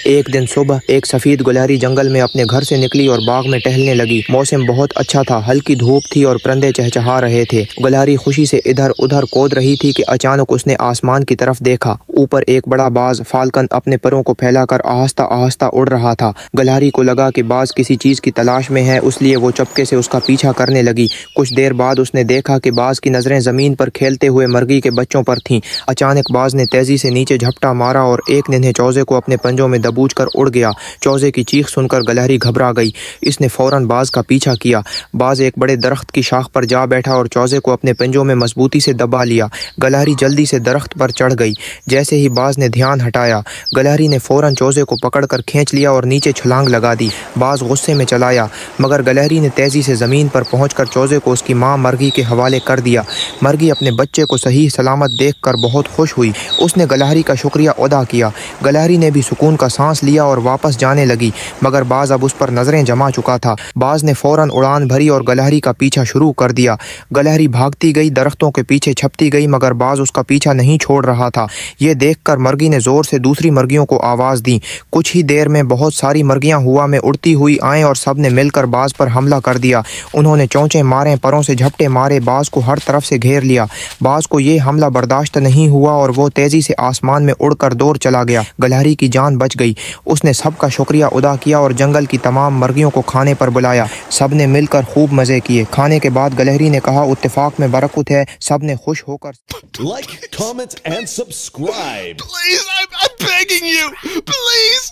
ایک دن صبح ایک سفید گلہری جنگل میں اپنے گھر سے نکلی اور باغ میں ٹہلنے لگی۔ موسم بہت اچھا تھا، ہلکی دھوپ تھی اور پرندے چہچہا رہے تھے۔ گلہری خوشی سے ادھر ادھر کود رہی تھی کہ اچانک اس نے آسمان کی طرف دیکھا۔ اوپر ایک بڑا باز فالکن اپنے پروں کو پھیلا کر آہستہ آہستہ اڑ رہا تھا۔ گلہری کو لگا کہ باز کسی چیز کی تلاش میں ہے، اس لیے وہ چپکے سے اس کا پیچھا کرنے لگی۔ کچھ دیر بعد اس نے دیکھا کہ باز کی نظریں زمین پر کھیلتے ہوئے مرغی کے بچوں پر تھیں۔ اچانک باز نے تیزی سے نیچے جھپٹا مارا اور ایک ننھے چوزے کو اپنے پنجوں میں دبوچ کر اڑ گیا۔ چوزے کی چیخ سن کر گلہری گھبرا گئی۔ اس نے فوراً باز کا پیچھا کیا۔ باز ایک بڑے درخت کی شاخ پر جا بیٹھا اور چوزے کو اپنے پنجوں میں مضبوطی سے دبا لیا۔ گلہری جلدی سے درخت پر چڑھ گئی۔ جیسے ہی باز نے دھیان ہٹایا، گلہری نے فوراً چوزے کو پکڑ کر کھینچ لیا اور نیچے چھلانگ لگا دی۔ باز غصے میں چلا آیا، مگر گلہری نے تیزی سے زمین پر پہنچ کر چوزے کو اس کی ماں مرغی کے حوالے کر دیا۔ مرغی اپنے بچے کو صحیح سلامت دیکھ کر بہت خوش ہوئی۔ اس نے گلہری کا شکریہ ادا کیا۔ گلہری نے بھی سکون کا سانس لیا اور واپس جانے لگی، مگر باز اب اس پر نظریں جما چکا تھا۔ باز نے فوراً اڑان بھری اور گلہری کا پیچھا شروع کر دیا۔ گلہری بھاگتی گئی، درختوں کے پیچھے چھپتی گئی، مگر باز اس کا پیچھا نہیں چھوڑ رہا تھا۔ یہ دیکھ کر مرغی نے زور سے دوسری مرغیوں کو آواز دی۔ کچھ ہی دیر میں بہت ساری مرغیاں ہوا میں اڑتی ہوئی آئیں اور سب نے مل کر باز پر حملہ کر دیا۔ انہوں نے چونچے مارے، پروں سے جھپٹے مارے، باز کو ہر طرف سے گھیر لیا۔ باز کو یہ حملہ برداشت نہیں ہوا اور وہ تیزی سے آسمان میں اڑ کر دور چلا گیا۔ گلہری کی جان بچ گئی۔ اس نے سب کا شکریہ ادا کیا اور جنگل کی تمام مرغیوں کو کھانے پر بلایا۔ سب نے مل کر خوب مزے کیے۔ کھانے کے بعد گلہری نے کہا، اتفاق میں برکت ہے۔ سب نے خوش ہو کر Like, comment, and subscribe. Please, I'm begging you. Please.